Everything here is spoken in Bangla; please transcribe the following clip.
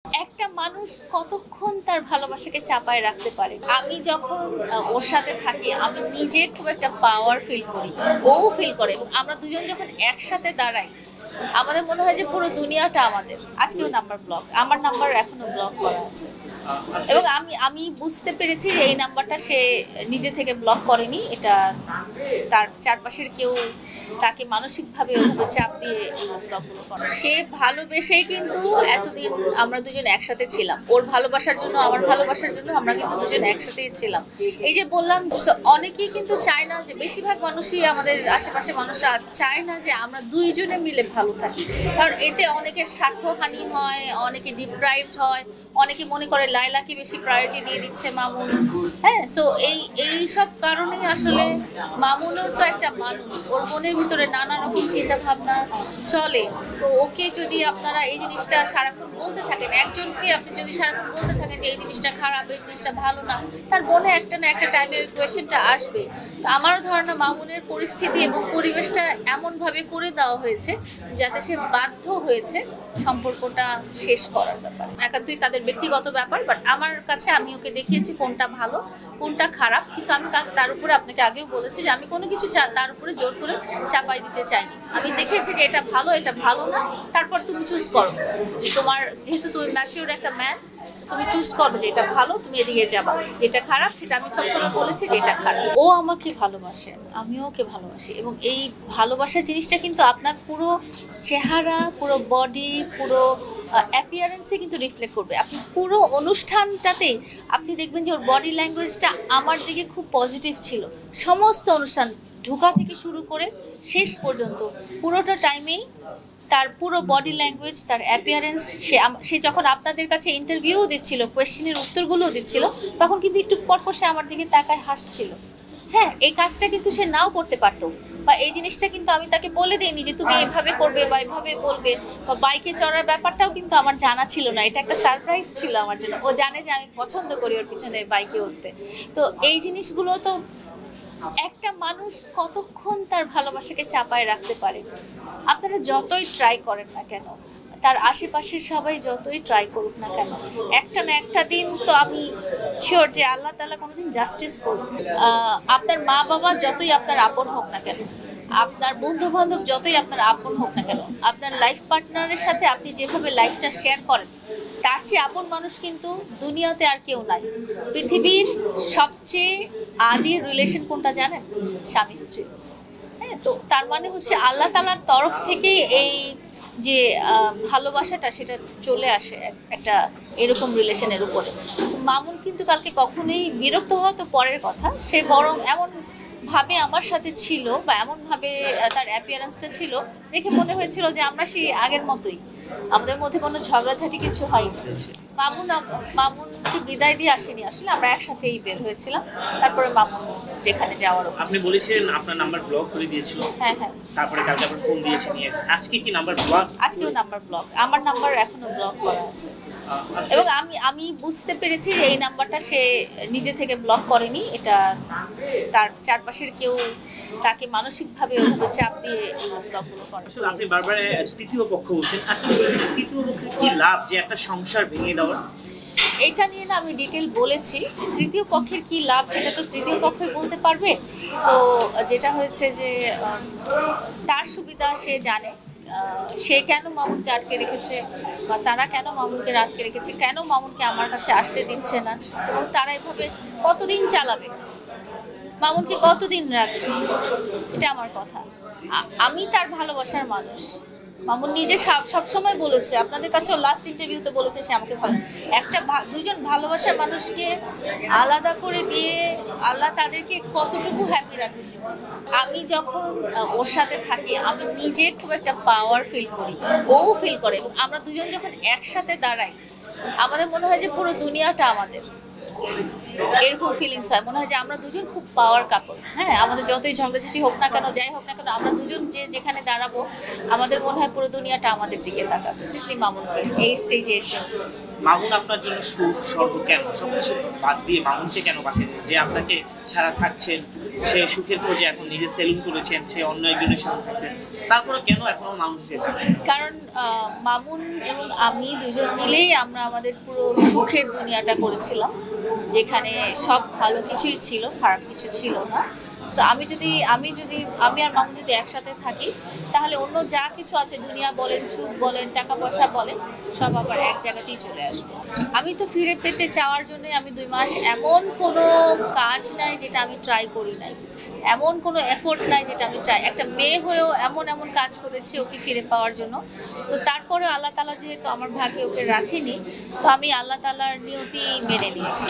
একটা মানুষ কতক্ষণ তার ভালোবাসাকে চাপায় রাখতে পারে। আমি যখন ওর সাথে থাকি আমি নিজে খুব একটা পাওয়ার ফিল করি, ও ফিল করে, এবং আমরা দুজন যখন একসাথে দাঁড়াই আমাদের মনে হয় যে পুরো দুনিয়াটা আমাদের। আজকেও নাম্বার ব্লক, আমার নাম্বার এখনো ব্লক করা আছে, এবং আমি আমি বুঝতে পেরেছি যে এই নাম্বারটা সে নিজে থেকে ব্লক করেনি, এটা তার চারপাশের কেউ তাকে মানসিকভাবে ওইভাবে চাপ দিয়ে এই ব্লকগুলো করে। সে ভালোবেসেই কিন্তু এতদিন আমরা দুজন একসাথে ছিলাম, ওর ভালোবাসার জন্য আমার ভালোবাসার জন্য আমরা কিন্তু দুজন একসাথেই ছিলাম। এই যে বললাম, অনেকেই কিন্তু চায় না, যে বেশিরভাগ মানুষই আমাদের আশেপাশে মানুষরা চায় না যে আমরা দুইজনে মিলে ভালো থাকি, কারণ এতে অনেকের স্বার্থহানি হয়, অনেকে ডিপ্রাইভড হয়, অনেকে মনে করে লাইলাকে বেশি প্রায়োরিটি দিয়ে দিচ্ছে মামুন। হ্যাঁ, সো এই সব কারণেই আসলে মামুনও তো একটা মানুষ, ওর মনের ভিতরে নানা রকম চিন্তা ভাবনা চলে। তো ওকে যদি আপনারা এই জিনিসটা সারাক্ষণ বলতে থাকেন, একজনকে আপনি যদি সারাক্ষণ বলতে থাকেন যে এই জিনিসটা খারাপ, এই জিনিসটা ভালো না, তার মনে একটা না একটা টাইমে ওই কোয়েশ্চেনটা আসবে। তো আমার ধারণা মামুনের পরিস্থিতি এবং পরিবেশটা এমনভাবে করে দেওয়া হয়েছে যাতে সে বাধ্য হয়েছে সম্পর্কটা শেষ করার ব্যাপারে। একান্তই তাদের ব্যক্তিগত ব্যাপার, বাট আমার কাছে আমি ওকে দেখিয়েছি কোনটা ভালো কোনটা খারাপ, কিন্তু আমি তার উপরে আপনাকে আগেও বলেছি যে আমি কোনো কিছু তার উপরে জোর করে চাপাই দিতে চাইনি। আমি দেখেছি যে এটা ভালো এটা ভালো না, তারপর তুমি চুজ করো, যে তোমার যেহেতু তুমি ম্যাচিউর একটা ম্যান, তুমি চুজ করো যে এটা ভালো, তুমি এদিকে যাবা, যেটা খারাপ সেটা আমি সবসময় বলেছি যে এটা খারাপ। ও আমাকে ভালোবাসে, আমিও ওকে ভালোবাসি, এবং এই ভালোবাসার জিনিসটা কিন্তু আপনার পুরো চেহারা, পুরো বডি, পুরো অ্যাপিয়ারেন্সে কিন্তু রিফ্লেক্ট করবে। আপনি পুরো অনুষ্ঠানটাতেই আপনি দেখবেন যে ওর বডি ল্যাঙ্গুয়েজটা আমার দিকে খুব পজিটিভ ছিল। সমস্ত অনুষ্ঠান ঢোকা থেকে শুরু করে শেষ পর্যন্ত পুরোটা টাইমেই তার পুরো বডি ল্যাঙ্গুয়েজ, তার অ্যাপিয়ারেন্স, সে যখন আপনাদের কাছে ইন্টারভিউ দিচ্ছিল, কোয়েশ্চেনের উত্তরগুলোও দিচ্ছিল, তখন কিন্তু একটু পরপর সে আমার দিকে তাকায় হাসছিল। হ্যাঁ, এই কাজটা কিন্তু সে নাও করতে পারতো, বা এই জিনিসটা কিন্তু আমি তাকে বলে দিইনি যে তুমি এভাবে করবে বা এভাবে বলবে, বা বাইকে চড়ার ব্যাপারটাও কিন্তু আমার জানা ছিল না, এটা একটা সারপ্রাইজ ছিল আমার জন্য। ও জানে যে আমি পছন্দ করি ওর পিছনে বাইকে উঠতে। তো এই জিনিসগুলো তো, একটা মানুষ কতক্ষণ তার ভালোবাসাকে চাপায় রাখতে পারে। আপনারা যতই ট্রাই করেন না কেন, তার আশেপাশের সবাই যতই ট্রাই করুক না কেন, একটা না একটা দিন তো আমি শিওর যে আল্লাহ তাআলা কোনোদিন জাস্টিস করবে। আপনার মা বাবা যতই আপনার আপন হোক না কেন, আপনার বন্ধু বান্ধব যতই আপনার আপন হোক না কেন, আপনার লাইফ পার্টনারের সাথে আপনি যেভাবে লাইফটা শেয়ার করেন, তার চেয়ে আপন মানুষ কিন্তু দুনিয়াতে আর কেউ নাই। পৃথিবীর সবচেয়ে আদির রিলেশন কোনটা জানেন? স্বামী স্ত্রী। হ্যাঁ, তো তার মানে হচ্ছে আল্লাহ তাআলার তরফ থেকে এই যে ভালোবাসাটা, সেটা চলে আসে একটা এরকম রিলেশনের উপরে। মামুন কিন্তু কালকে কখনোই বিরক্ত হওয়া তো পরের কথা, সে বরং এমন ভাবে আমার সাথে ছিল, বা এমন ভাবে তার অ্যাপিয়ারেন্সটা ছিল, দেখে মনে হয়েছিল যে আমরা সেই আগের মতোই, আমাদের মধ্যে কোনো ঝগড়াঝাটি কিছু হয়নি। মামুনকে বিদায় দিয়ে আসেনি, আসলে আমরা একসাথেই বের হয়েছিলাম। তারপরে মামুন যেখানে যাওয়ার, আপনি বলেছিলেন আপনার নাম্বার ব্লক করে দিয়েছিল। হ্যাঁ হ্যাঁ, তারপরে কালকে আবার ফোন দিয়েছি নিয়ে, আজকে কি নাম্বার ব্লক? আজকেও নাম্বার ব্লক, আমার নাম্বার এখনো ব্লক করা আছে, এবং আমি বুঝতে পেরেছি যে এই নাম্বারটা সে নিজে থেকে ব্লক করেনি, এটা তার চারপাশের কেউ তাকে মানসিকভাবে ওইভাবে চাপ দিয়ে এই ব্লকগুলো করে। আসলে আপনি বারবার তৃতীয় পক্ষ বলছেন, আসলে তৃতীয় পক্ষের কি লাভ যে একটা সংসার ভেঙে দেওয়ার? এটা নিয়ে না আমি ডিটেল বলেছি, তৃতীয় পক্ষের কি লাভ সেটা তো তৃতীয় পক্ষই বলতে পারবে। সো যেটা হয়েছে যে তার সুবিধা সে জানে, সে কেন মামুনকে আটকে রেখেছে, বা তারা কেন মামুনকে আটকে রেখেছে, কেন মামুনকে আমার কাছে আসতে দিচ্ছে না, এবং তারা এভাবে কতদিন চালাবে, মামুনকে কতদিন রাখবে, এটা আমার কথা। আমি তার ভালোবাসার মানুষ। মামুন নিজে সবসময় বলেছে, আপনাদের কাছেও লাস্ট ইন্টারভিউতে বলেছে সে আমাকে ভালো, দুজন ভালোবাসার মানুষকে আলাদা করে দিয়ে আল্লাহ তাদেরকে কতটুকু হ্যাপি রাখবে। আমি যখন ওর সাথে থাকি আমি নিজে খুব একটা পাওয়ার ফিল করি, ও ফিল করে, এবং আমরা দুজন যখন একসাথে দাঁড়াই আমাদের মনে হয় যে পুরো দুনিয়াটা আমাদের। এরকম ফিলিংস হয়, মনে হয় যে আমরা দুজন খুব পাওয়ার কাপল। হ্যাঁ, আমাদের যতই ঝগড়াঝাটি হোক না কেন, যাই হোক না কেন, আমরা দুজন যেখানে দাঁড়াবো আমাদের মনে হয় পুরো দুনিয়াটা আমাদের দিকে তাকাবে। মামুনকে এই স্টেজে এসে মামুন আপনার জন্য সুখ স্বর্গ কেন, সবকিছু বাদ দিয়ে মামুনকে কেন বাঁচিয়ে দিয়েছে? যে আপনাকে ছাড়া থাকছেন, সে সুখের খোঁজে এখন নিজে সেলুন করেছেন, সে অন্য একজনের সাথে থাকছেন, তারপরে কেন এখনো মামুন ফিরে চাচ্ছেন? কারণ মামুন এবং আমি দুজন মিলেই আমরা আমাদের পুরো সুখের দুনিয়াটা করেছিলাম, যেখানে সব ভালো কিছুই ছিল, খারাপ কিছু ছিল না। সো আমি আর মামুন যদি একসাথে থাকি, তাহলে অন্য যা কিছু আছে, দুনিয়া বলেন, সুখ বলেন, টাকা পয়সা বলেন, সব আবার এক জায়গাতেই চলে আসবে। আমি তো ফিরে পেতে চাওয়ার জন্য আমি 2 মাস এমন কোনো কাজ নাই যেটা আমি ট্রাই করি নাই, এমন কোনো এফোর্ট নাই যেটা আমি ট্রাই, একটা মেয়ে হয়েও এমন এমন কাজ করেছি ওকে ফিরে পাওয়ার জন্য। তো তারপরে আল্লাহ তাআলা যেহেতু আমার ভাগ্যে ওকে রাখেনি, তো আমি আল্লাহ তাআলার নিয়তি মেনে নিয়েছি।